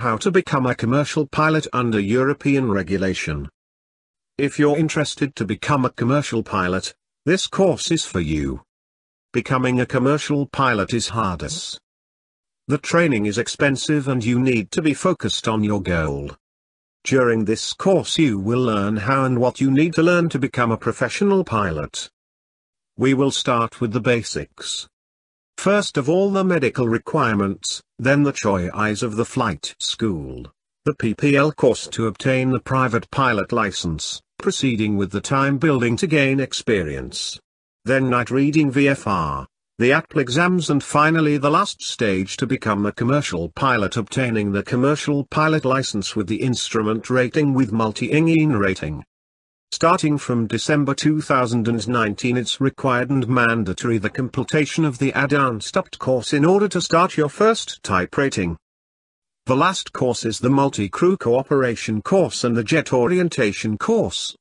How to become a commercial pilot under European regulation. If you're interested to become a commercial pilot, this course is for you. Becoming a commercial pilot is hardest. The training is expensive and you need to be focused on your goal. During this course you will learn how and what you need to learn to become a professional pilot. We will start with the basics. First of all, the medical requirements, then the choice of the flight school, the PPL course to obtain the private pilot license, proceeding with the time building to gain experience. Then night reading VFR, the APL exams, and finally the last stage to become a commercial pilot, obtaining the commercial pilot license with the instrument rating with multi-engine rating. Starting from December 2019 it's required and mandatory the completion of the advanced course in order to start your first type rating. The last course is the multi-crew cooperation course and the jet orientation course.